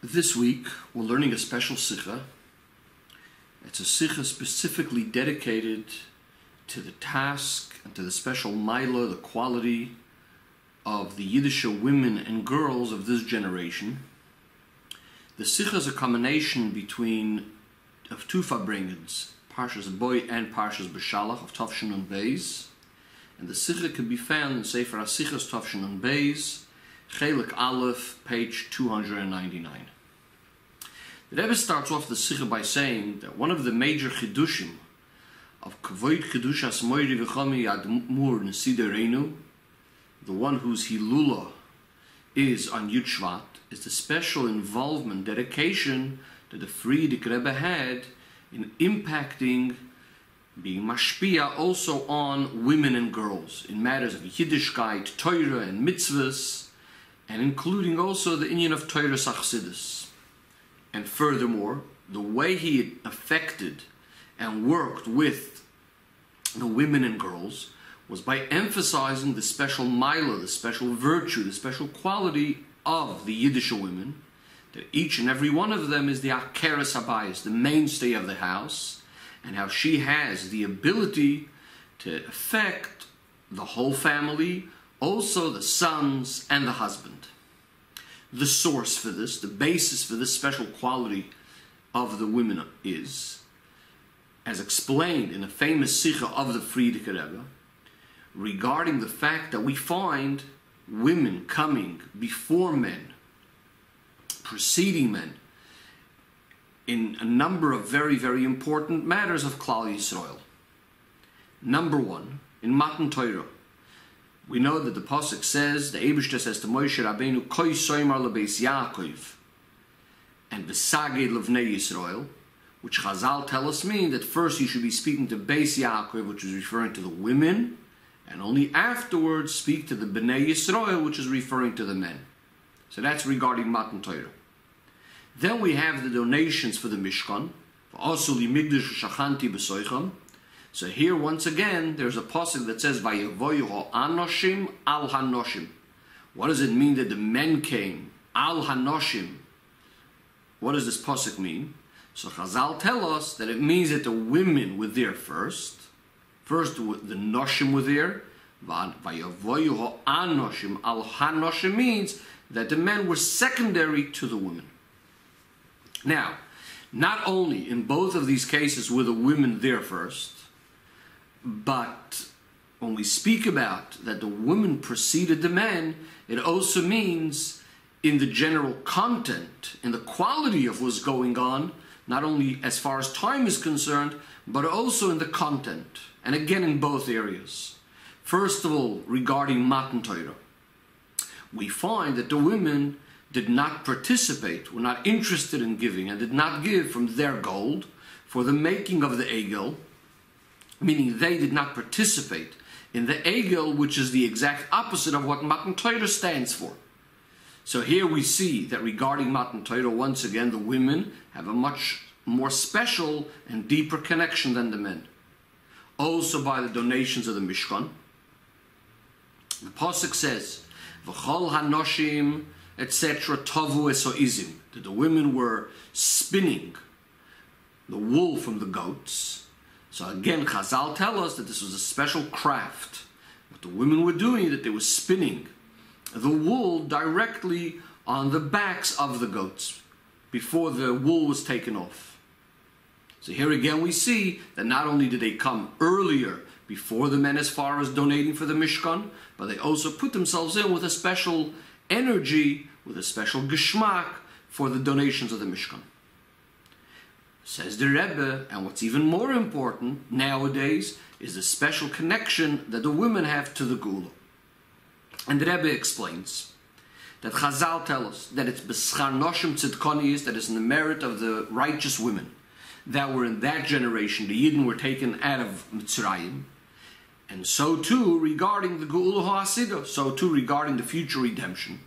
This week, we're learning a special sikha. It's a sikha specifically dedicated to the task and to the special maila, the quality of the Yiddish women and girls of this generation. The sikha is a combination of two farbrengens, Parshas Boy and Parshas Beshalach of Tavshin and Beis. And the sikha can be found in Sefer HaSichas Tavshin and Beis, Chelik Aleph, page 299. The Rebbe starts off the sikha by saying that one of the major chidushim of Kavoid Chidushas Moiri V'chomi Admur Nesiderenu, the one whose Hilula is on Yud Shvat, is the special involvement, dedication that the Frierdiker Rebbe had in impacting, being mashpia also on women and girls in matters of Yiddishkeit, Torah and mitzvahs, and including also the inyan of Torah Sachsidus. And furthermore, the way he affected and worked with the women and girls was by emphasizing the special maila, the special virtue, the special quality of the Yiddish women, that each and every one of them is the akeres habayis, the mainstay of the house, and how she has the ability to affect the whole family, also the sons and the husband. The source for this, the basis for this special quality of the women is, as explained in a famous sikha of the Frierdiker Rebbe, regarding the fact that we find women coming before men, preceding men, in a number of very, very important matters of Klal Yisroel. Number one, in Matan Torah, we know that the pasuk says, the Eibishter says to Moshe Rabbeinu, Koi soymar lebeis Yaakov, and Besaged levnei Yisroel, which Chazal tell us mean that first you should be speaking to Beis Yaakov, which is referring to the women, and only afterwards speak to the Bnei Yisroel, which is referring to the men. So that's regarding Matan Torah. Then we have the donations for the Mishkan, V'asuli migdash shachanti b'soicham. So here once again there's a pasuk that says Vayavoyu ha'anoshim al hanoshim. What does it mean that the men came al hanoshim? What does this pasuk mean? So Chazal tell us that it means that the women were there first. First the noshim were there. Vayavoyu ha'anoshim al hanoshim means that the men were secondary to the women. Now, not only in both of these cases were the women there first, but when we speak about that the women preceded the men, it also means in the general content, in the quality of what's going on, not only as far as time is concerned, but also in the content, and again in both areas. First of all, regarding Matan Torah, we find that the women did not participate, were not interested in giving, and did not give from their gold for the making of the egel, meaning they did not participate in the egel, which is the exact opposite of what Matan Torah stands for. So here we see that regarding Matan Torah, once again, the women have a much more special and deeper connection than the men. Also by the donations of the Mishkan. The pasuk says, V'chol hanoshim, etc. Tavu esoizim, that the women were spinning the wool from the goats. So again, Chazal tell us that this was a special craft. What the women were doing, that they were spinning the wool directly on the backs of the goats before the wool was taken off. So here again we see that not only did they come earlier before the men as far as donating for the Mishkan, but they also put themselves in with a special energy, with a special geschmack for the donations of the Mishkan. Says the Rebbe, and what's even more important nowadays is the special connection that the women have to the Gula. And the Rebbe explains that Chazal tell us that it's B'schar Noshim Tzidkonius, that is in the merit of the righteous women that were in that generation. The Yidden were taken out of Mitzrayim. And so too regarding the Geula HaAsidah, so too regarding the future redemption,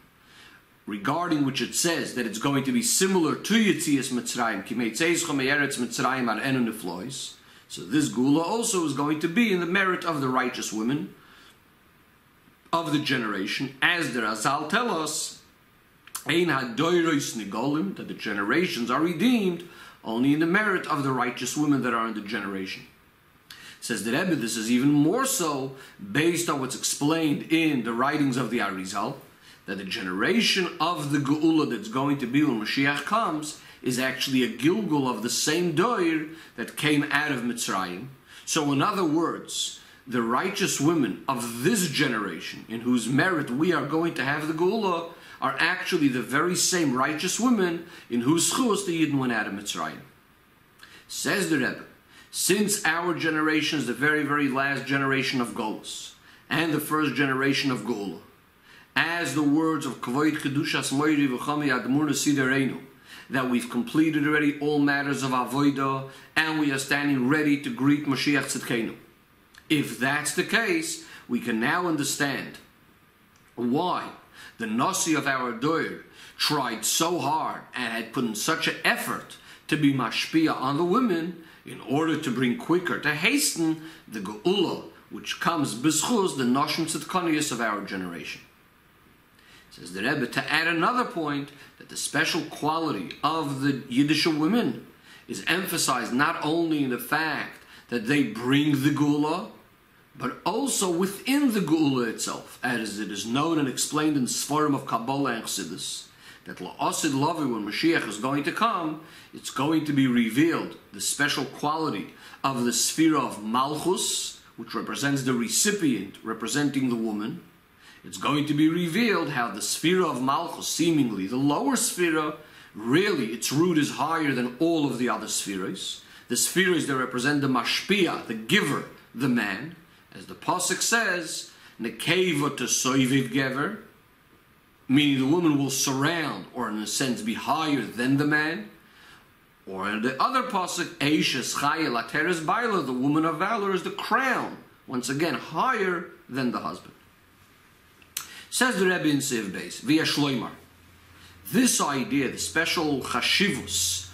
regarding which it says that it's going to be similar to Yetzias Mitzrayim, Ki meitzeischem me'eretz Mitzrayim ar enu neflois. So this Geula also is going to be in the merit of the righteous women of the generation, as the Razal tell us Ein hadoros nigolim, that the generations are redeemed only in the merit of the righteous women that are in the generation. Says the Rebbe, this is even more so based on what's explained in the writings of the Arizal, that the generation of the Geula that's going to be when Mashiach comes is actually a Gilgul of the same Doir that came out of Mitzrayim. So in other words, the righteous women of this generation, in whose merit we are going to have the Geula, are actually the very same righteous women in whose schus the Yidden went out of Mitzrayim. Says the Rebbe, since our generation is the very, very last generation of Golus, and the first generation of Geula, as the words of Kvoid Kedushas Moiri V'chami Admur Nesidereinu, that we've completed already all matters of Avodah, and we are standing ready to greet Mashiach Tzidkenu. If that's the case, we can now understand why the Nasi of our Doir tried so hard and had put in such an effort to be mashpia on the women in order to bring quicker, to hasten the Geula, which comes b'schus the Noshim Tzidkonius of our generation. Says the Rebbe, to add another point, that the special quality of the Yiddish women is emphasized not only in the fact that they bring the Geula, but also within the Geula itself, as it is known and explained in the Sforim of Kabbalah and Chassidus, that La'asid Lavi, when Mashiach is going to come, it's going to be revealed the special quality of the Sphira of Malchus, which represents the recipient, representing the woman. It's going to be revealed how the Sphira of Malchus, seemingly the lower Sphira, really its root is higher than all of the other Sphiras. The Sphiras that represent the Mashpia, the giver, the man. As the Pasuk says, Nekeva Tesoiviv Gever, meaning the woman will surround, or in a sense be higher than the man. Or in the other Pasuk, Eishes Chaya Lateres Baila, the woman of valor is the crown, once again higher than the husband. Says the Rebbe in Siv Beis, Via Shloimar, this idea, the special chashivus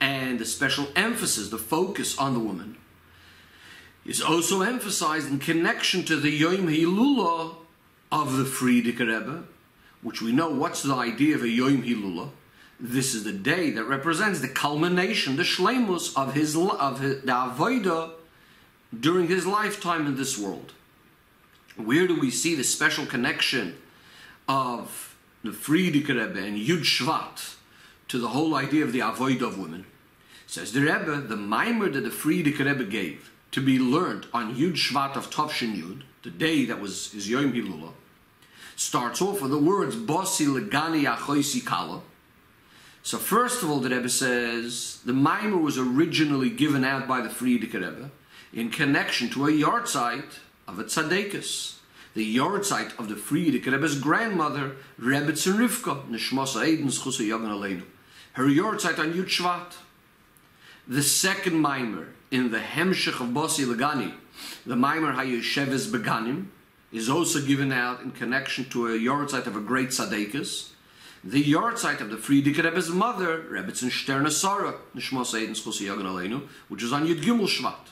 and the special emphasis, the focus on the woman, is also emphasized in connection to the Yom Hilula of the Frierdiker Rebbe, which we know what's the idea of a Yom Hilula. This is the day that represents the culmination, the shleimus of the Avodah during his lifetime in this world. Where do we see the special connection of the Frierdiker Rebbe and Yud Shvat to the whole idea of the Avodah of women? Says the Rebbe, the mimer that the Frierdiker Rebbe gave to be learned on Yud Shvat of Tovshin Yud, the day that was his Yom Hilula, starts off with the words Bosi Legani Achoisi Kala. So first of all, the Rebbe says the mimer was originally given out by the Frierdiker Rebbe in connection to a yahrzeit of a tzaddikus, the yahrzeit of the Frierdiker Rebbe's grandmother, Rebbetzin Rivka, Nishmas Eiden Schusa Yagan Aleinu, her yahrzeit on Yud Shvat. The second mimer in the Hemshech of Bosi Legani, the mimer HaYesheves Beganim, is also given out in connection to a yahrzeit of a great tzaddikus, the yahrzeit of the Frierdiker Rebbe's mother, Rebbetzin Shterna Sarah, Nishmas Eiden Schusa Yagan Aleinu, which is on Yud Gimel Shvat,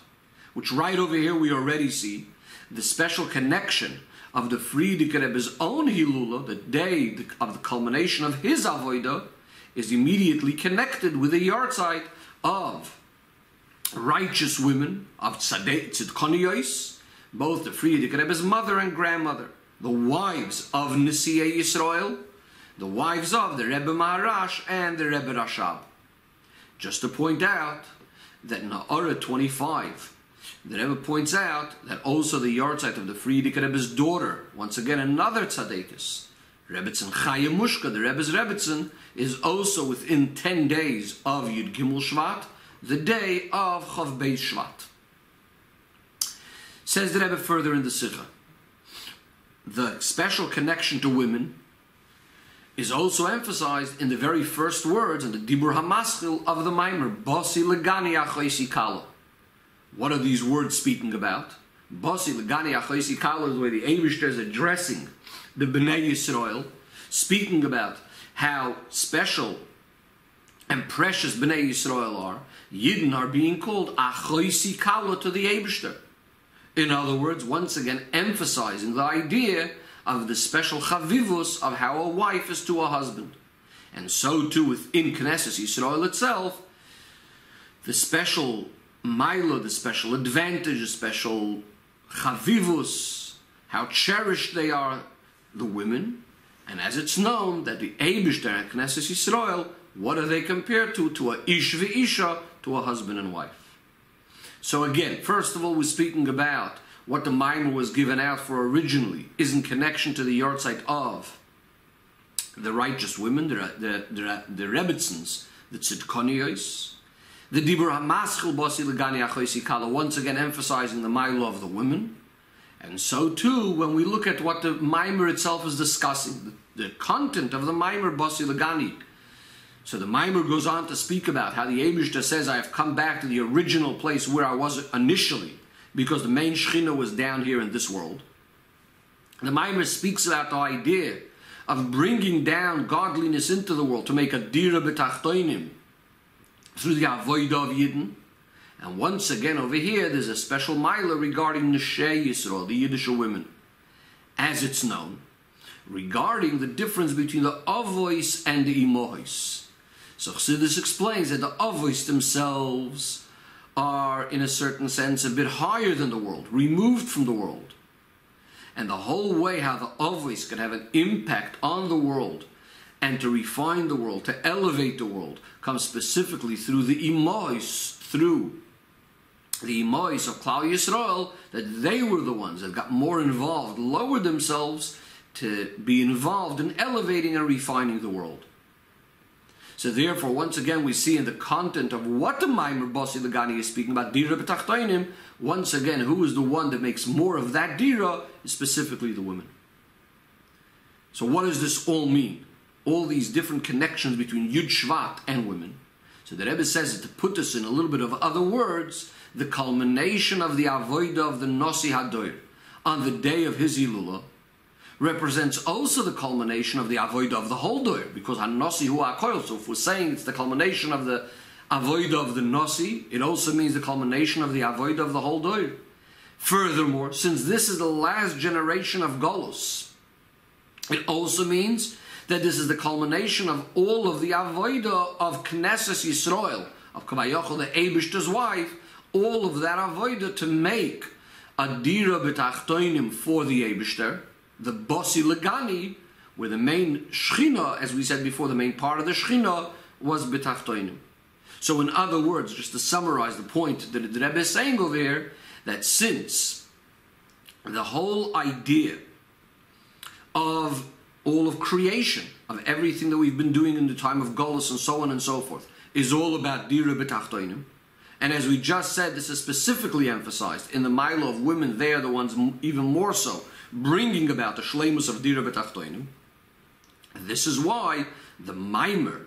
which right over here we already see the special connection of the Frierdiker Rebbe's own Hilula, the day of the culmination of his Avodah, is immediately connected with the yahrzeit of righteous women, of Tzidkoniyos, both the Frierdiker Rebbe's mother and grandmother, the wives of Neshei Yisroel, the wives of the Rebbe Maharash and the Rebbe Rashab. Just to point out that in Ha'ara 25, the Rebbe points out that also the yahrzeit of the Frierdiker Rebbe's daughter, once again another tzaddikus, Rebbetzin Chaya Mushka, the Rebbe's Rebbetzin, is also within 10 days of Yud Gimel Shvat, the day of Chav Beis Shvat. Says the Rebbe further in the Sikha, the special connection to women is also emphasized in the very first words in the Dibur HaMaschil of the Maimer, Bosi Legani Achoisi Kala. What are these words speaking about? Bosi Legani Achoisi Kala is the way the Eibishter is addressing the Bnei Yisroel, speaking about how special and precious Bnei Yisroel are. Yidden are being called Achoisi Kala to the Eibishter. In other words, once again emphasizing the idea of the special chavivus of how a wife is to a husband. And so too within Knesset Yisroel itself, the special milo, the special advantage, the special chavivus, how cherished they are, the women. And as it's known that the Eibishter at Knesset Yisroel, what are they compared to? To a ish v'isha, to a husband and wife. So again, first of all, we're speaking about what the Maimer was given out for originally is in connection to the Yortzeit of the righteous women, the Rebbitzins, the Tzidkoniyos, the Dibur HaMaschil Bosi Legani Achoisi Kala, once again emphasizing the Mailah of the women. And so too, when we look at what the Maimer itself is discussing, the content of the Maimer Bosi Legani. So the Maimer goes on to speak about how the Eibishter says, I have come back to the original place where I was initially, because the main Shechina was down here in this world. The Maimer speaks about the idea of bringing down godliness into the world to make a dira b'tachtoinim through the avodah of Yidden. And once again over here there's a special mila regarding Neshei Yisroel, the Yiddish women, as it's known, regarding the difference between the avois and the imois. So Chassidus explains that the avois themselves are in a certain sense a bit higher than the world, removed from the world. And the whole way how the avois can have an impact on the world and to refine the world, to elevate the world, comes specifically through the imois, through the imois of Klal Yisroel, that they were the ones that got more involved, lowered themselves to be involved in elevating and refining the world. So therefore, once again, we see in the content of what the Maimer Bosi Legani is speaking about, Dira B'tachtoinim, once again, who is the one that makes more of that Dira is specifically the women. So what does this all mean? All these different connections between Yud Shvat and women. So the Rebbe says that to put this in a little bit of other words, the culmination of the Avodah of the Nosi Hadoir on the day of his Hilula represents also the culmination of the Avodah of the whole Doir, because HaNosi Hu HaKoil. So if we're saying it's the culmination of the Avodah of the Nosi, it also means the culmination of the Avodah of the whole Doir. Furthermore, since this is the last generation of Golus, it also means that this is the culmination of all of the Avodah of Knesset Yisroel, of Kavayochel, the Eibishter's wife, all of that Avodah to make a Dira B'tachtoinim for the Eibishter, the Bosi Legani, where the main Shechina, as we said before, the main part of the Shechina was B'tachtoinim. So in other words, just to summarize the point that the Rebbe is saying over here, that since the whole idea of all of creation, of everything that we've been doing in the time of Golus and so on and so forth, is all about Dira B'tachtoinim, and as we just said, this is specifically emphasized in the Milo of women, they are the ones even more so, bringing about the Shleimus of Dira B'tachtoinim. This is why the Maimer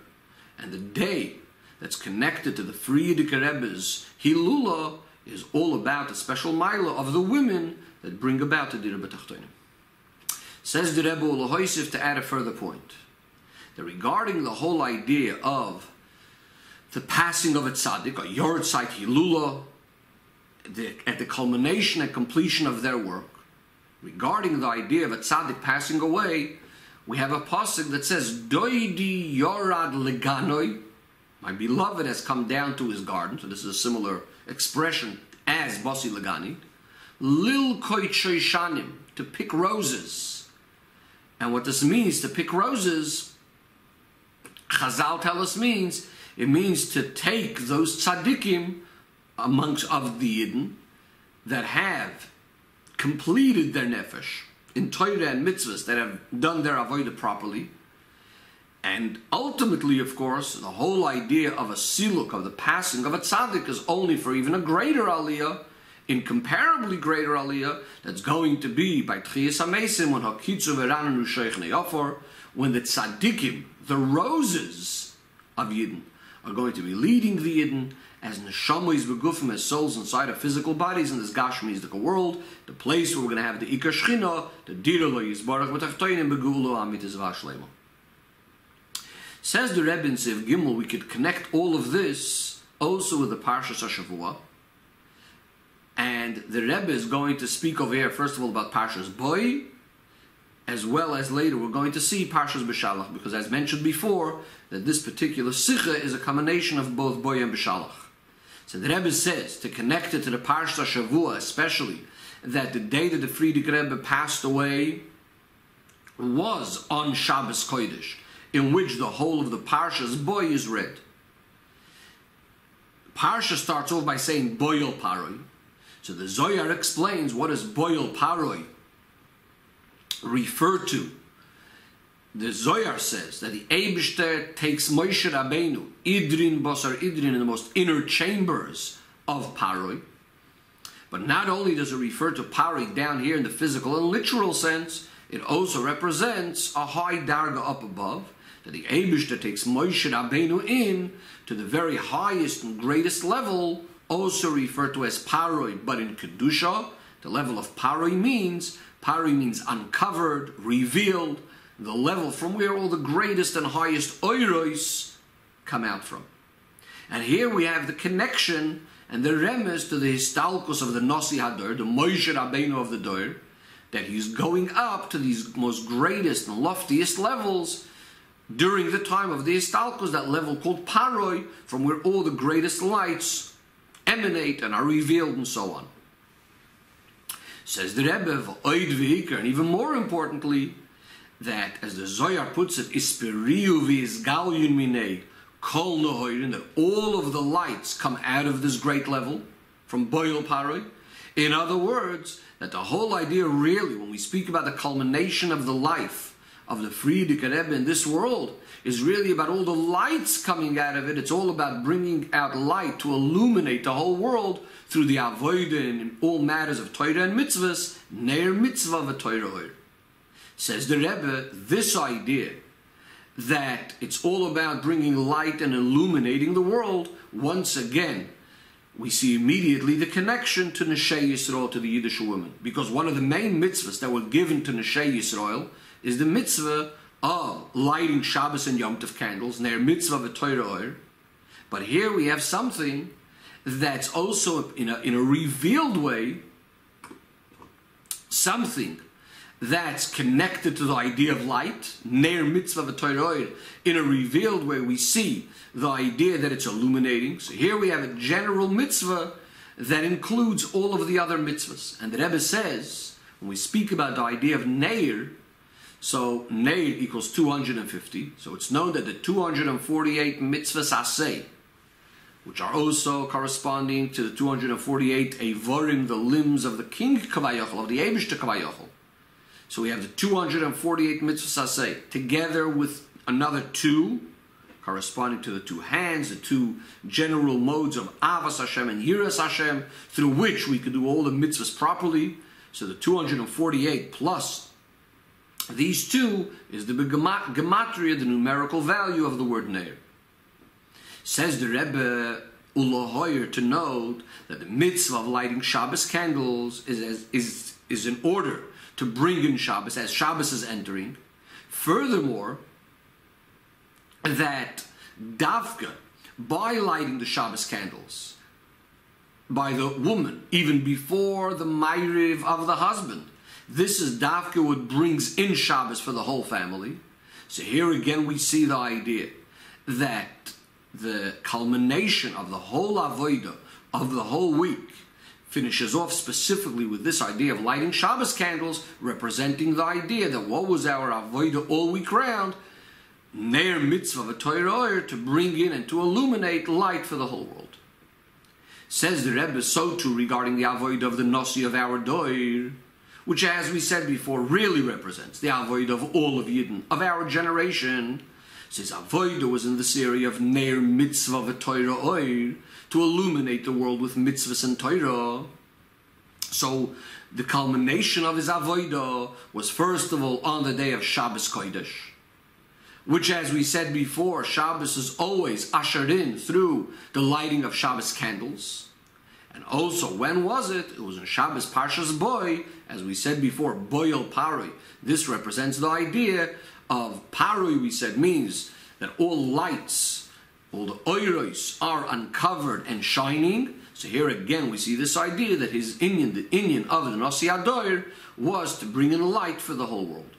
and the day that's connected to the Frierdiker Rebbe's Hilula is all about the special Milo of the women that bring about the Dira B'tachtoinim. Says the Rebbe Ulahoisiv to add a further point, that regarding the whole idea of the passing of a tzaddik, a Yortzeit Hilula, at the culmination and completion of their work, regarding the idea of a tzaddik passing away, we have a pasuk that says, Doidi Yorad Leganoi, my beloved has come down to his garden. So this is a similar expression as Bosi Legani. Lil Koit Shoishanim, to pick roses. And what this means, to pick roses, Chazal tell us means, it means to take those tzaddikim amongst of the Yidden that have completed their nefesh in Torah and mitzvahs, that have done their avodah properly. And ultimately, of course, the whole idea of a siluk, of the passing of a tzaddik, is only for even a greater aliyah, incomparably greater aliyah, that's going to be by Tchiyas HaMesim, when Hakitzu V'Rananu Sheikh Ne'ofor, when the tzaddikim, the roses of Yidden, are going to be leading the Yidden as neshamois begufim, as souls inside of physical bodies in this gashmizdika world, the place where we're going to have the Ikar Shechina, the Dira Lo Yisbarach B'tachtoinim Begulo Amitis Vashlema. Says the Rebbe in Sev Gimel, we could connect all of this also with the Parshas HaShavua, and the Rebbe is going to speak over here first of all about Parshas Boi, as well as later we're going to see Parshas Beshalach, because as mentioned before, that this particular Sikha is a combination of both Boy and Beshalach. So the Rebbe says, to connect it to the Parsha Shavua especially, that the day that the Frierdiker Rebbe passed away was on Shabbos Kodesh, in which the whole of the Parsha's Boy is read. Parsha starts off by saying Boyel Paroi. So the Zohar explains what does Boyel Paroi refer to. The Zohar says that the Eibishter takes Moshe Rabbeinu, Idrin Basar Idrin, in the most inner chambers of Paroi. But not only does it refer to Paroi down here in the physical and literal sense, it also represents a high darga up above, that the Eibishter takes Moshe Rabbeinu in to the very highest and greatest level, also referred to as Paroi, but in Kedusha, the level of Paroi means uncovered, revealed, the level from where all the greatest and highest oiros come out from. And here we have the connection and the remes to the histalkus of the Nasi Hador, the Moshe Rabbeinu of the Dor, that he's going up to these most greatest and loftiest levels during the time of the histalkus, that level called Paroi, from where all the greatest lights emanate and are revealed and so on. Says the Rebbe, and even more importantly, that as the Zohar puts it, Isperiu v'izgalyun minei kol nohoirin, that all of the lights come out of this great level from Boyel Paroi. In other words, that the whole idea really, when we speak about the culmination of the life of the Frierdiker Rebbe in this world, is really about all the lights coming out of it. It's all about bringing out light to illuminate the whole world through the avodah and all matters of Torah and mitzvahs, ne'er mitzvah v'Torah. Says the Rebbe, this idea that it's all about bringing light and illuminating the world, once again, we see immediately the connection to Neshei Yisroel, to the Yiddish woman. Because one of the main mitzvahs that were given to Neshei Yisroel is the mitzvah of lighting Shabbos and Yom Tov candles, and their mitzvah v'Torah. But here we have something that's also in a revealed way, something that's connected to the idea of light, ne'er mitzvah v'Torah. In a revealed way we see the idea that it's illuminating. So here we have a general mitzvah that includes all of the other mitzvahs. And the Rebbe says, when we speak about the idea of ne'er, so ne'er equals 250. So it's known that the 248 mitzvahs aseh, which are also corresponding to the 248 evorim, the limbs of the king Kavayachal, of the Eibishter Kavayachal. So we have the 248 mitzvahs aseh, together with another two, corresponding to the two hands, the two general modes of Avas Hashem and Yiras Hashem, through which we could do all the mitzvahs properly. So the 248 plus these two is the gematria, the numerical value of the word ne'er. Says the Rebbe Ulahoyer to note that the mitzvah of lighting Shabbos candles is in order to bring in Shabbos as Shabbos is entering. Furthermore, that Davka, by lighting the Shabbos candles, by the woman, even before the Ma'ariv of the husband, this is Davka what brings in Shabbos for the whole family. So here again we see the idea that the culmination of the whole avodah of the whole week finishes off specifically with this idea of lighting Shabbos candles, representing the idea that what was our avodah all week round, ne'er mitzvah v'Torah, to bring in and to illuminate light for the whole world. Says the Rebbe, so too regarding the avodah of the Nasi of our Doir, which, as we said before, really represents the avodah of all of Yidden, of our generation. Says avodah was in this area of ne'er mitzvah v'Torah oir, to illuminate the world with mitzvahs and Torah. So the culmination of his avodah was first of all on the day of Shabbos Kodesh, which, as we said before, Shabbos is always ushered in through the lighting of Shabbos candles. And also, when was it? It was in Shabbos Parshas Boy, as we said before, Boyel Paroi. This represents the idea of Paroi, we said, means that all lights, all the oiros are uncovered and shining. So here again we see this idea that his inyan, the inyan of the Nasi Adoir, was to bring in light for the whole world.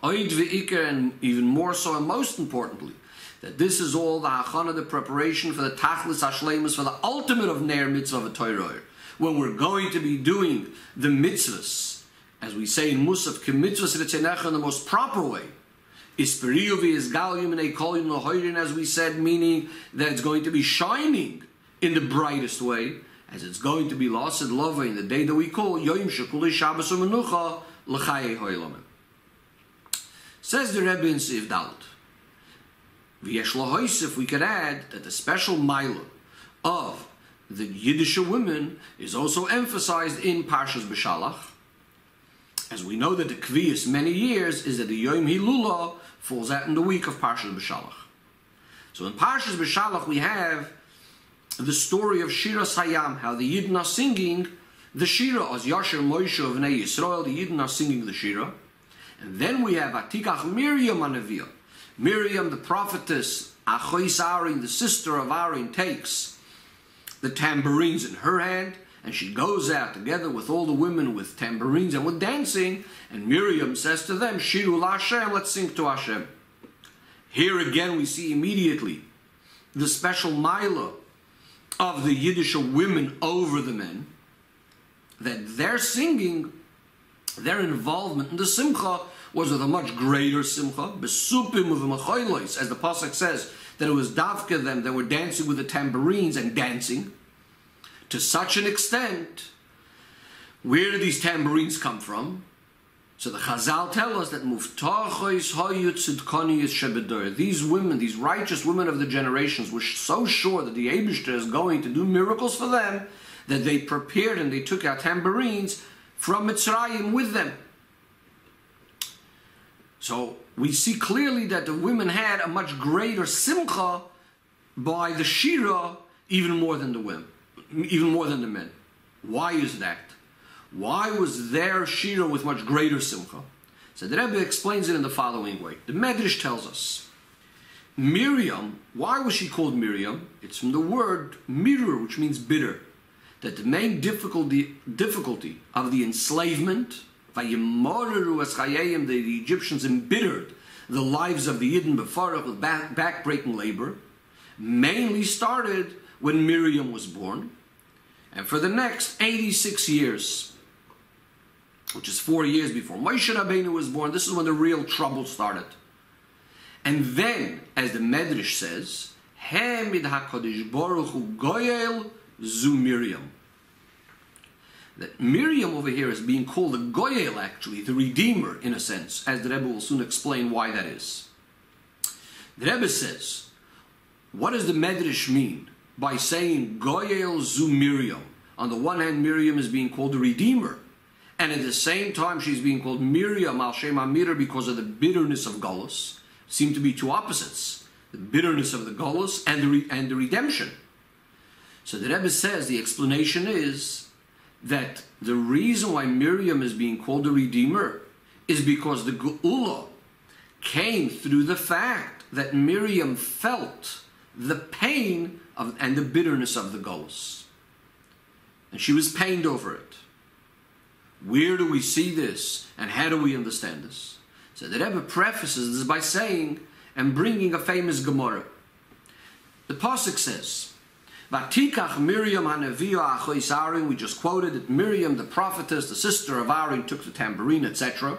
And even more so, and most importantly, that this is all the hachana, the preparation for the tachlis hashleimus, for the ultimate of ner mitzvah v'toiroi, when we're going to be doing the mitzvahs, as we say in Musaf, k'mitzvahs v'tzenecha, in the most proper way. Isperiu v'yizgalim and ekolim l'hoirin, as we said, meaning that it's going to be shining in the brightest way, as it's going to be lasted lova in the day that we call Yom Shekuli Shabbos u'Menucha l'chayei ho'olamim. Says the Rebbe in Siv Dalet, v'yesh lahoisif, we could add that the special mila of the Yiddish women is also emphasized in Parshas Beshalach, as we know that the kviyas many years is that the Yom Hilula falls out in the week of Parshas Beshalach. So in Parshas Beshalach we have the story of Shiras Hayam, how the Yidden are singing the Shira, as Yasher Moshe of Yisroel, the Yidden are singing the Shira. And then we have Atikach Miriam Anaviyah. Miriam, the prophetess, Achois Aaron, the sister of Aaron, takes the tambourines in her hand, and she goes out together with all the women with tambourines and with dancing, and Miriam says to them, Shiru LaHashem, let's sing to Hashem. Here again we see immediately the special mila of the Yiddish women over the men, that their singing, their involvement in the simcha was with a much greater simcha, besupim of the machoilos, as the pasuk says, that it was davka them that were dancing with the tambourines and dancing, to such an extent. Where did these tambourines come from? So the Chazal tell us that these women, these righteous women of the generations, were so sure that the Eibishter is going to do miracles for them, that they prepared and they took out tambourines from Mitzrayim with them. So we see clearly that the women had a much greater simcha by the Shira, even more than the women, even more than the men. Why is that? Why was their Shira with much greater simcha? So the Rebbe explains it in the following way. The Medrash tells us, Miriam, why was she called Miriam? It's from the word mirur, which means bitter. That the main difficulty of the enslavement, the Egyptians embittered the lives of the Yidden Befarach with backbreaking labor, mainly started when Miriam was born, and for the next 86 years, which is 4 years before Moshe Rabbeinu was born, this is when the real trouble started. And then, as the Medrash says, Hamid HaKadosh Baruch Hu Goyel Zu Miriam. That Miriam over here is being called a Goyel, actually, the Redeemer, in a sense, as the Rebbe will soon explain why that is. The Rebbe says, what does the Medrash mean by saying Goyel Zu Miriam? On the one hand, Miriam is being called the Redeemer, and at the same time she's being called Miriam al Shem Amir because of the bitterness of Golus. Seem to be two opposites, the bitterness of the Golus and the redemption. So the Rebbe says the explanation is that the reason why Miriam is being called the Redeemer is because the Geula came through the fact that Miriam felt the pain and the bitterness of the Golus. And she was pained over it. Where do we see this, and how do we understand this? So the Rebbe prefaces this by saying and bringing a famous Gemara. The pasuk says, "Vatikach Miriam Hanaviyah Achois Aaron." We just quoted that Miriam, the prophetess, the sister of Aaron, took the tambourine, etc.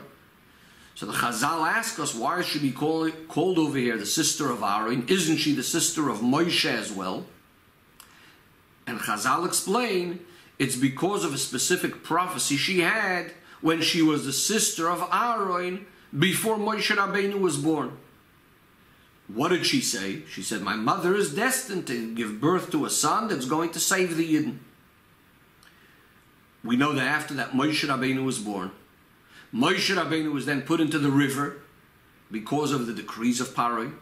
So the Chazal ask us, why should be called over here the sister of Aaron? Isn't she the sister of Moshe as well? And Chazal explain, it's because of a specific prophecy she had when she was the sister of Aaron before Moshe Rabbeinu was born. What did she say? She said, my mother is destined to give birth to a son that's going to save the Yidden. We know that after that Moshe Rabbeinu was born. Moshe Rabbeinu was then put into the river because of the decrees of Paroi.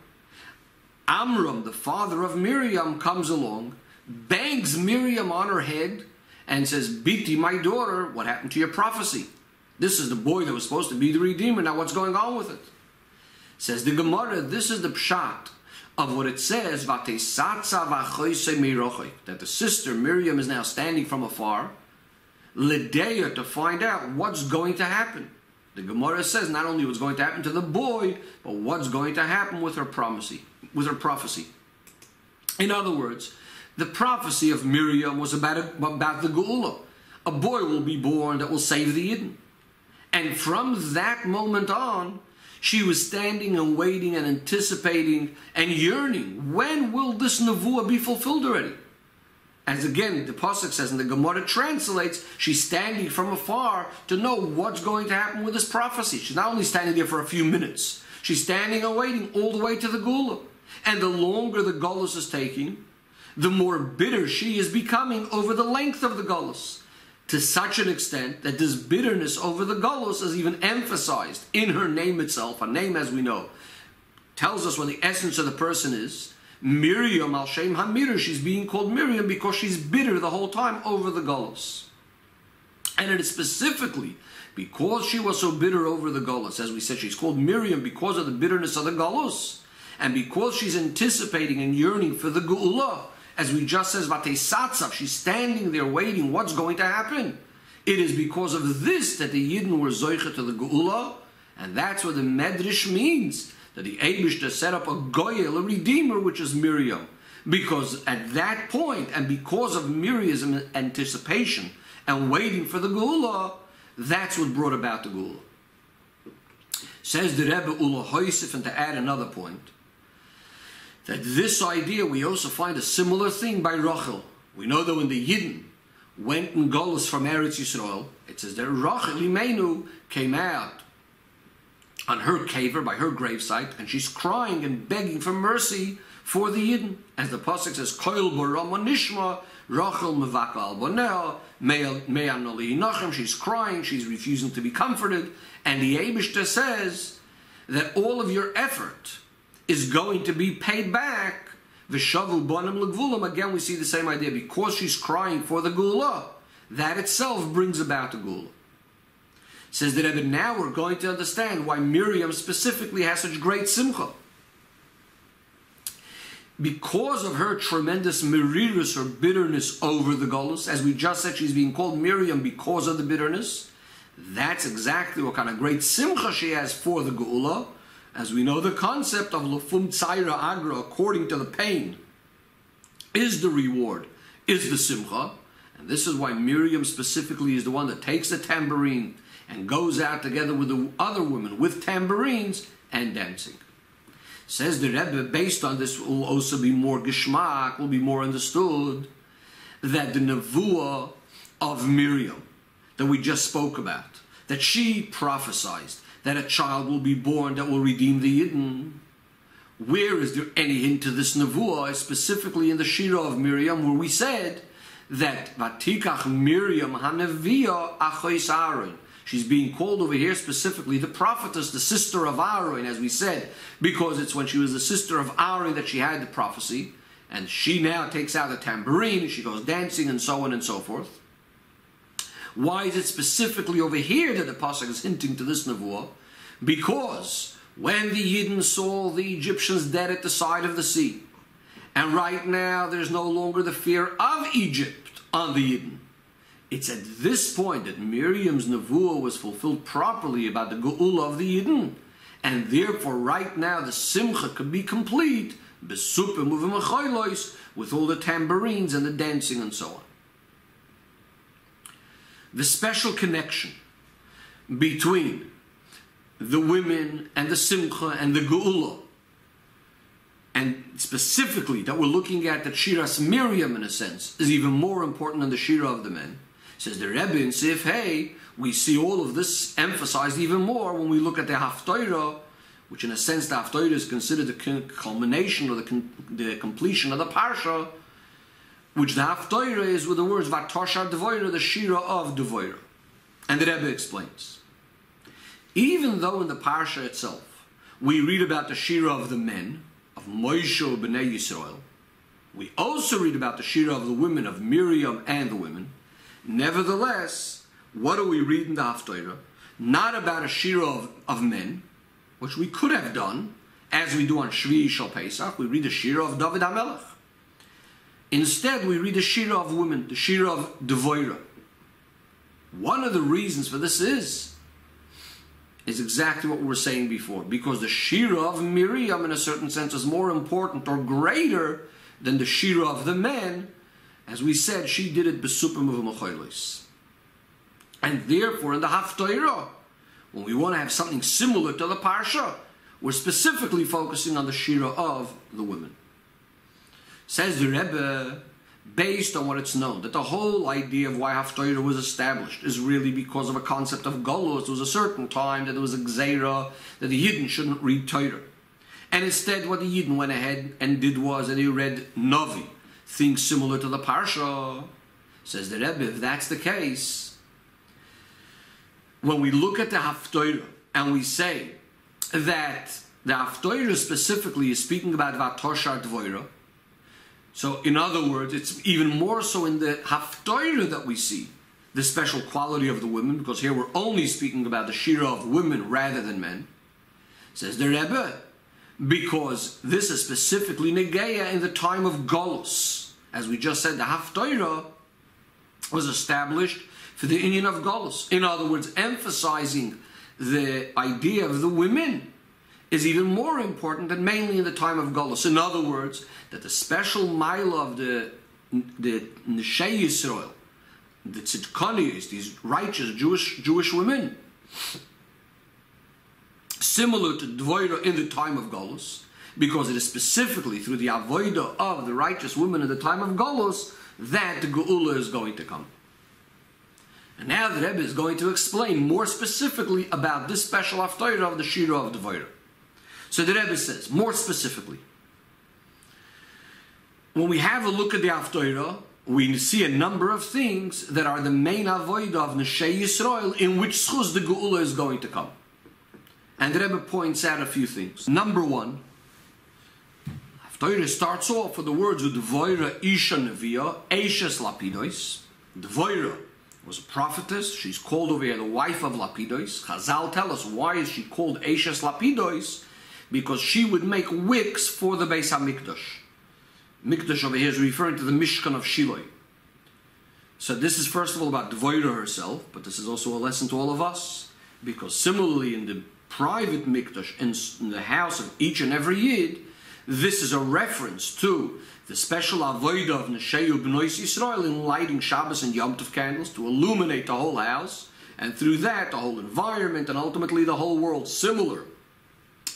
Amram, the father of Miriam, comes along, bangs Miriam on her head, and says, Biti, my daughter, what happened to your prophecy? This is the boy that was supposed to be the Redeemer. Now what's going on with it? Says the Gemara, this is the pshat of what it says, that the sister Miriam is now standing from afar, Ledeya, to find out what's going to happen. The Gemara says not only what's going to happen to the boy, but what's going to happen with her prophecy. In other words, the prophecy of Miriam was about the Geula. A boy will be born that will save the Yidden. And from that moment on, she was standing and waiting and anticipating and yearning. When will this Nevuah be fulfilled already? As again, the Pasuk says, and the Gemara translates, she's standing from afar to know what's going to happen with this prophecy. She's not only standing there for a few minutes, she's standing and waiting all the way to the Geula. And the longer the Golus is taking, the more bitter she is becoming over the length of the Golus. To such an extent that this bitterness over the Golus is even emphasized in her name itself. A name, as we know, tells us what the essence of the person is. Miriam al Shem HaMirir, she's being called Miriam because she's bitter the whole time over the Golus. And it is specifically because she was so bitter over the Golus. As we said, she's called Miriam because of the bitterness of the Golus. And because she's anticipating and yearning for the Geula. As we just said, Vatei, she's standing there waiting. What's going to happen? It is because of this that the Yidden were zoiche to the Geula. And that's what the Medrash means. That the Eibishter set up a Goyel, a redeemer, which is Miriam. Because at that point, and because of Miriam's anticipation and waiting for the Geula, that's what brought about the Geula. Says the Rebbe Ula Hoysef, and to add another point, that this idea, we also find a similar thing by Rachel. We know that when the Yidden went in Golus from Eretz Yisroel, it says that Rachel Imenu came out on her caver, by her gravesite, and she's crying and begging for mercy for the Yidden. As the Pasuk says, Koil Borama Nishma, Rachel Mevaka Al Bonel, Me'anoli Nachem, she's crying, she's refusing to be comforted, and the Eibishter says that all of your effort is going to be paid back. V'shavu bonim l'gvulam. Again, we see the same idea. Because she's crying for the Geula, that itself brings about the Geula. Says the Rebbe, now we're going to understand why Miriam specifically has such great simcha. Because of her tremendous merirus or bitterness over the Golus, as we just said, she's being called Miriam because of the bitterness. That's exactly what kind of great simcha she has for the Geula. As we know, the concept of Lefum Tzaira Agra, according to the pain, is the reward, is the simcha. And this is why Miriam specifically is the one that takes the tambourine and goes out together with the other women with tambourines and dancing. Says the Rebbe, based on this will also be more geschmack, will be more understood, that the nevuah of Miriam that we just spoke about, that she prophesied that a child will be born that will redeem the Yidden. Where is there any hint to this nevuah? Specifically in the Shira of Miriam, where we said that Vatikach Miriam Haneviyah Achois Aaron. She's being called over here specifically the prophetess, the sister of Aaron, as we said, because it's when she was the sister of Aaron that she had the prophecy, and she now takes out a tambourine, and she goes dancing, and so on and so forth. Why is it specifically over here that the Pasuk is hinting to this nevuah? Because when the Yidden saw the Egyptians dead at the side of the sea, and right now there's no longer the fear of Egypt on the Yidden, it's at this point that Miriam's nevuah was fulfilled properly about the Geula of the Yidden, and therefore right now the simcha could be complete with all the tambourines and the dancing and so on. The special connection between the women and the simcha and the geula, and specifically that we're looking at the Shiras Miriam in a sense, is even more important than the Shira of the men. Says the Rebbe in Sif Hey, we see all of this emphasized even more when we look at the Haftorah, which in a sense the Haftorah is considered the culmination or the completion of the Parsha, which the Haftorah is with the words Vatosha Dvoira, the Shira of Dvoira. And the Rebbe explains, even though in the Parsha itself we read about the Shira of the men, of Moshe B'nai Yisroel, we also read about the Shira of the women, of Miriam and the women. Nevertheless, what do we read in the Haftorah? Not about a Shira of men, which we could have done, as we do on Shvi Shal Pesach. We read the Shira of David HaMelech. Instead, we read the Shira of women, the Shira of Devoira. One of the reasons for this is is exactly what we were saying before, because the Shira of Miriam, in a certain sense, is more important or greater than the Shira of the men. As we said, she did it besupim of Mecholos. And therefore, in the Haftarah, when we want to have something similar to the Parsha, we're specifically focusing on the Shira of the women. Says the Rebbe, based on what it's known, that the whole idea of why Haftarah was established is really because of a concept of Golos. There was a certain time that there was a Gzeira that the Yidden shouldn't read Torah. And instead what the Yidden went ahead and did was that they read Navi, things similar to the Parsha. Says the Rebbe, if that's the case, when we look at the Haftarah and we say that the Haftarah specifically is speaking about Vatoshar Dvoira, so in other words, it's even more so in the Haftarah that we see the special quality of the women, because here we're only speaking about the Shira of women rather than men. Says the Rebbe, because this is specifically Negeya in the time of Golus. As we just said, the Haftarah was established for the Inyan of Golus. In other words, emphasizing the idea of the women is even more important than mainly in the time of Golus. In other words, that the special mile of the Neshei Yisroel, the Tzidkanios, these righteous Jewish women, similar to Dvoira in the time of Golus, because it is specifically through the avodah of the righteous women in the time of Golus that the Geula is going to come. And now the Rebbe is going to explain more specifically about this special Haftarah of the Shira of Dvoira. So the Rebbe says, more specifically, when we have a look at the Haftarah, we see a number of things that are the main avodah of Neshei Yisroel, in which schus the Geula is going to come. And the Rebbe points out a few things. Number one, Haftarah starts off with the words of Dvoira Isha Neviah, Eishes Lapidos. Dvoira was a prophetess. She's called over here the wife of Lapidos. Chazal tell us, why is she called Eishes Lapidos? Because she would make wicks for the Beis HaMikdash. Mikdash over here is referring to the Mishkan of Shiloh. So this is first of all about Dvoira herself, but this is also a lesson to all of us, because similarly in the private Mikdash, in the house of each and every Yid, this is a reference to the special avodah of Neshei ubnos Yisroel in lighting Shabbos and Yom Tov candles to illuminate the whole house, and through that the whole environment and ultimately the whole world, similar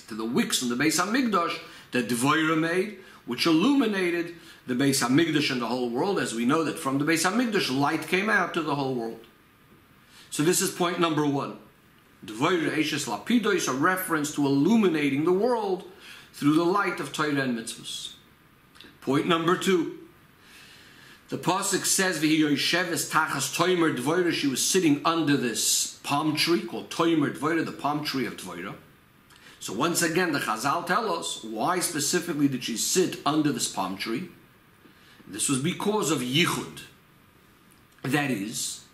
to the wicks in the Beis HaMikdash that Dvoira made, which illuminated the Beis HaMikdash and the whole world, as we know that from the Beis HaMikdash light came out to the whole world. So this is point number one. Dvoira Eishes Lapido is a reference to illuminating the world through the light of Torah and mitzvahs. Point number two. The pasuk says, "V'hi yosheves tachas toimer Dvoira." She was sitting under this palm tree called Toimer Dvoira, the palm tree of Dvoira. So once again, the Chazal tell us why specifically did she sit under this palm tree. This was because of yichud. That is,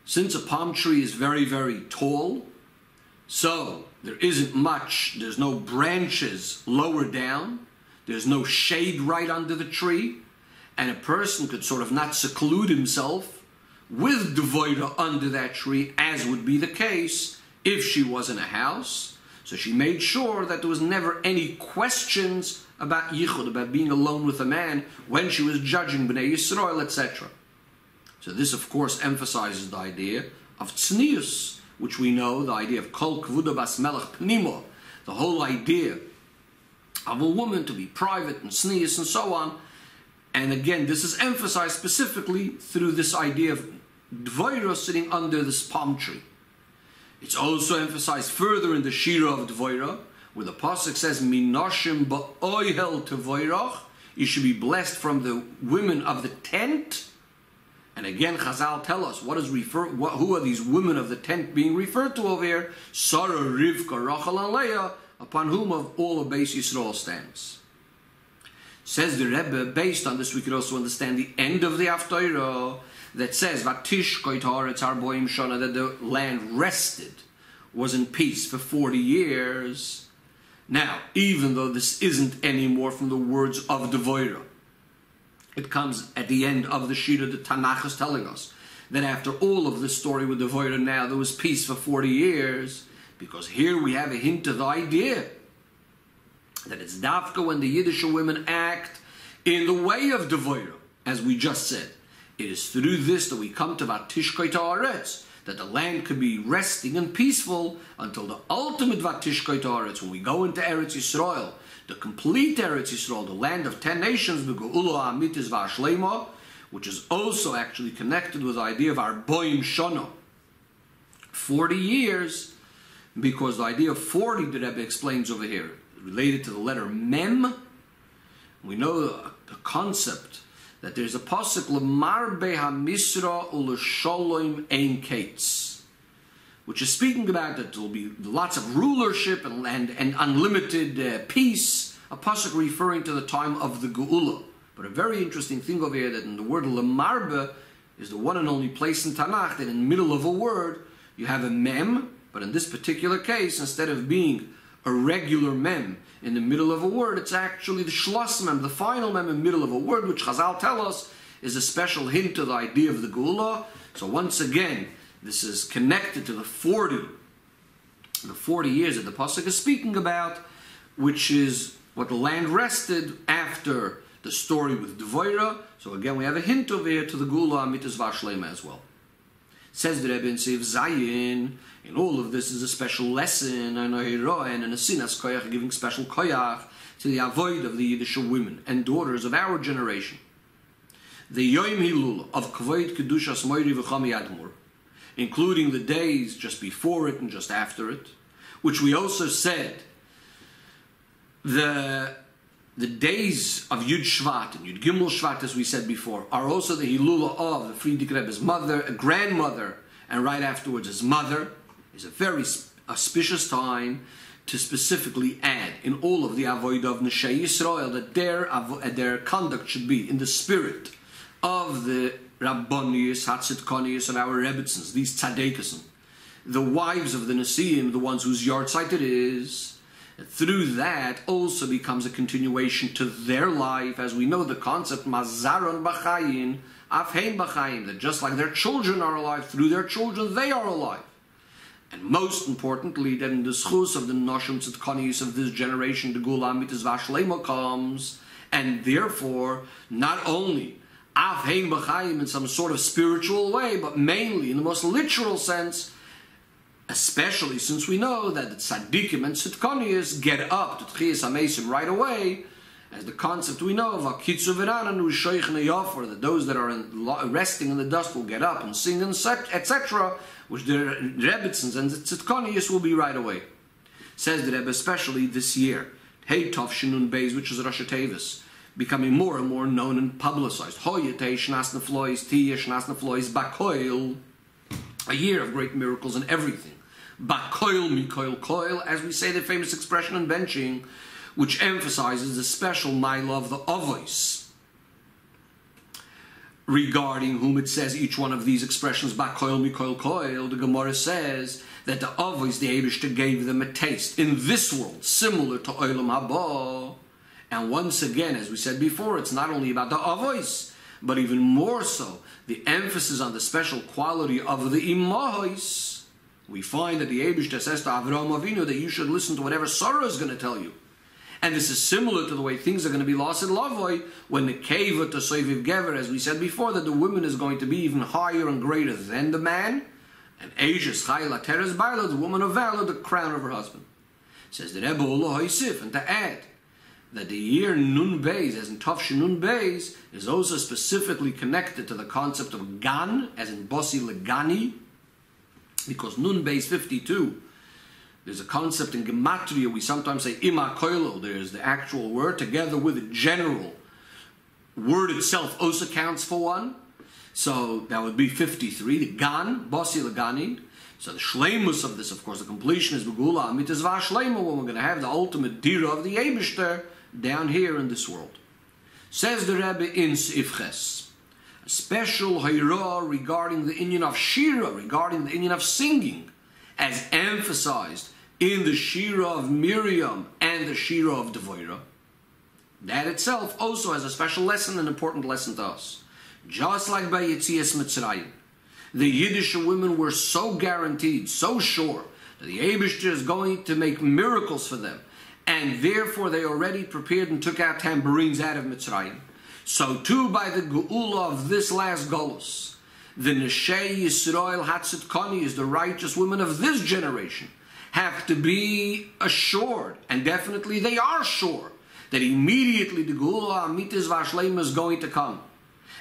since a palm tree is very, very tall, so there isn't much, there's no branches lower down, there's no shade right under the tree, and a person could sort of not seclude himself with Dvoira under that tree, as would be the case if she was in a house. So she made sure that there was never any questions about yichud, about being alone with a man when she was judging Bnei Yisroel, etc. So this, of course, emphasizes the idea of tznius, which we know, the idea of kol kvuda bas melech pnimo, the whole idea of a woman to be private and tznius and so on. And again, this is emphasized specifically through this idea of Dvoira sitting under this palm tree. It's also emphasized further in the Shira of Dvoira, where the pasuk says, "Minoshim ba'oihel tevoirach." You should be blessed from the women of the tent. And again, Chazal tell us who are these women of the tent being referred to over here? Sarah, Rivka, Rachel, and Leah, upon whom of all of Beis Yisrael stands. Says the Rebbe, based on this we could also understand the end of the Haftarah, that says Vatish koitar etzar boim shana, that the land rested, was in peace for 40 years. Now, even though this isn't anymore from the words of Dvoira, it comes at the end of the Shira. The Tanakh is telling us that after all of this story with Dvoira, now there was peace for 40 years. because here we have a hint of the idea that it's dafka when the Yiddish women act in the way of Devorah, as we just said. It is through this that we come to Vatishkoi Ta'aretz, that the land could be resting and peaceful until the ultimate Vatishkoi Ta'aretz, when we go into Eretz Yisroel, the complete Eretz Yisroel, the land of 10 nations, which is also actually connected with the idea of our Boim Shono. 40 years, because the idea of 40, the Rebbe explains over here, related to the letter Mem. We know the concept that there's a pasuk L'marbe hamisra u'l'sholoim ein kates, which is speaking about that there will be lots of rulership and unlimited peace, a pasuk referring to the time of the Geula. But a very interesting thing over here, that in the word L'marbe is the one and only place in Tanakh that in the middle of a word you have a mem, but in this particular case, instead of being a regular mem in the middle of a word, it's actually the shlos mem, the final mem in the middle of a word, which Chazal tell us is a special hint to the idea of the Geula. So once again, this is connected to the 40 years that the pasuk is speaking about, which is what the land rested after the story with Devorah. So again, we have a hint over here to the Geula Amitis Vashlema as well. Says the Rebbe in Seif Zayin, in all of this is a special lesson, and a sinas koyach, giving special koyach to the avoid of the Yiddish women and daughters of our generation. The Yom Hilul of Kvoid Kedushas Moiri V'chami Admur, including the days just before it and just after it, which we also said, the days of Yud Shvat and Yud Gimel Shvat, as we said before, are also the Hilula of the Frierdiker Rebbe's mother, a grandmother, and right afterwards his mother. Is a very auspicious time to specifically add in all of the avoid of Neshei Yisroel that their conduct should be in the spirit of the Rabbonius, Hatzitkonius of our Rebbitzins, these Tzadekison, the wives of the Nesiim, the ones whose yahrzeit it is. Through that also becomes a continuation to their life, as we know the concept Mazaron B'chayin, Afhein B'chayin, that just like their children are alive, through their children they are alive. And most importantly, that in the schus of the Noshim Tzidkonius of this generation, the Geula Amitis Vashlema comes, and therefore, not only Afhein B'chaim in some sort of spiritual way, but mainly in the most literal sense, especially since we know that the Tzaddikim and Tzidkonius get up to Tchias HaMesim right away, as the concept we know of Akitzu V'ranan U'shoich Ne'yofor, that those that are resting in the dust will get up and sing, etc., which the Rebbitzins and the Tzidkonius will be right away. Says the Rebbe, especially this year, Hey Tov Shinun Beis, which is Rosh Hashanah, becoming more and more known and publicized. Hoyetei Shnas Neflois, Tiyeh Shnas Neflois, Bakoil, a year of great miracles and everything. Bakoil Mikoil Koil, as we say the famous expression in benching, which emphasizes the special mile of the Avos, regarding whom it says each one of these expressions, Bakoil Mikoil Koil. The Gemara says that the Avos, the Eibishter, gave them a taste in this world, similar to Olam Haba. And once again, as we said before, it's not only about the Avos, but even more so, the emphasis on the special quality of the Imahos. We find that the Eibishter says to Avraham Avinu that you should listen to whatever Sarah is going to tell you. And this is similar to the way things are going to be lost in Lavoi, when the Keva to Soiviv Gever, as we said before, that the woman is going to be even higher and greater than the man. And Asia Chayla Teres Baila, the woman of valor, the crown of her husband. Says the Rebbe Ula Hoisif, and to add that the year Nun Beis, as in Tavshin Nun Beis, is also specifically connected to the concept of Gan, as in Bossi Legani, because Nun Beis 52, there's a concept in Gematria, we sometimes say Ima Koilo, there's the actual word, together with the general word itself also counts for one. So that would be 53, the Gan, Bossi Legani. So the Shleimus of this, of course, the completion is Begula Amitis Vashlema, when we're going to have the ultimate Dira of the Eibishter down here in this world. Says the Rebbe in Sifches, a special Hayrah regarding the Inyan of Shira, regarding the Inyan of singing, as emphasized in the Shira of Miriam and the Shira of Devorah. That itself also has a special lesson, an important lesson to us. Just like by Yetzias Mitzrayim, the Yiddish women were so guaranteed, so sure, that the Eibishter is going to make miracles for them, and therefore they already prepared and took out tambourines out of Mitzrayim, so too by the Geula of this last Golus, the Neshei Yisroel Hatzitkoni, is the righteous women of this generation, have to be assured, and definitely they are sure, that immediately the Geula Amitis Vashleima is going to come.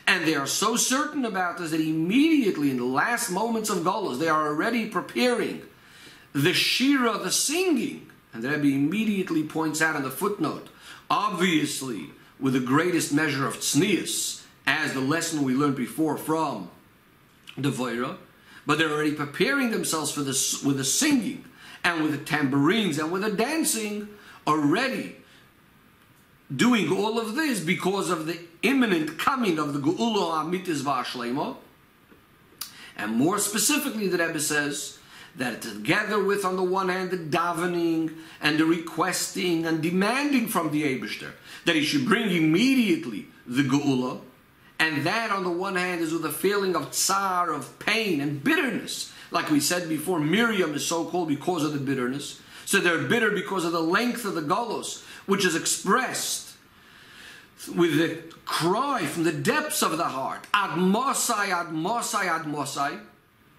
And they are so certain about this that immediately in the last moments of Golus, they are already preparing the Shira, the singing. And the Rebbe immediately points out in the footnote, obviously with the greatest measure of tznius, as the lesson we learned before from Dvar, but they're already preparing themselves for this with the singing and with the tambourines and with the dancing, already doing all of this because of the imminent coming of the Geula Amitis V'Ashleima. And more specifically, the Rebbe says that together with, on the one hand, the davening and the requesting and demanding from the Eibishter that he should bring immediately the Geula, and that on the one hand is with a feeling of tsar, of pain and bitterness. Like we said before, Miriam is so called because of the bitterness. So they're bitter because of the length of the Golos, which is expressed with the cry from the depths of the heart, Ad Mosai, Ad Mosai, Ad Mosai.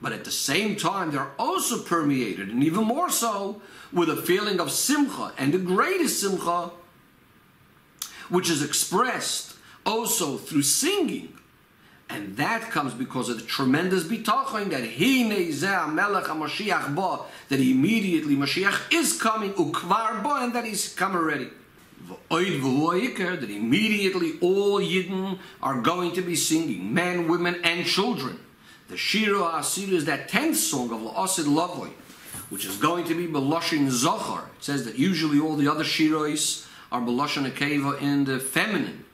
But at the same time, they're also permeated, and even more so, with a feeling of simcha, and the greatest simcha, which is expressed also through singing. And that comes because of the tremendous bitachon that Hinei Zeh Melech HaMashiach Ba, that immediately Mashiach is coming, Ukvar Ba, and that he's come already. That immediately all Yidden are going to be singing, men, women, and children. The Shira HaSira is that 10th song of La'asid Lavoi, which is going to be Beloshin Zohar. It says that usually all the other Shirois are Beloshin Akeva in the feminine.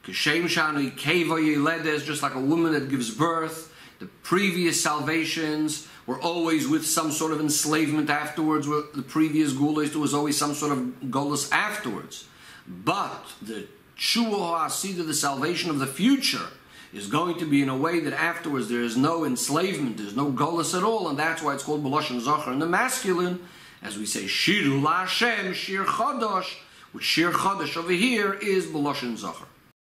Kishem Shani Keva Yeledes, just like a woman that gives birth. The previous salvations were always with some sort of enslavement afterwards. With the previous Gulas, there was always some sort of Golus afterwards. But the Shua HaSida, the salvation of the future, is going to be in a way that afterwards there is no enslavement, there's no Golus at all, and that's why it's called Beloshin Zohar in the masculine, as we say Shiru LaHashem, Shir Chodosh, which Shir Chodosh over here is Beloshin Zohar.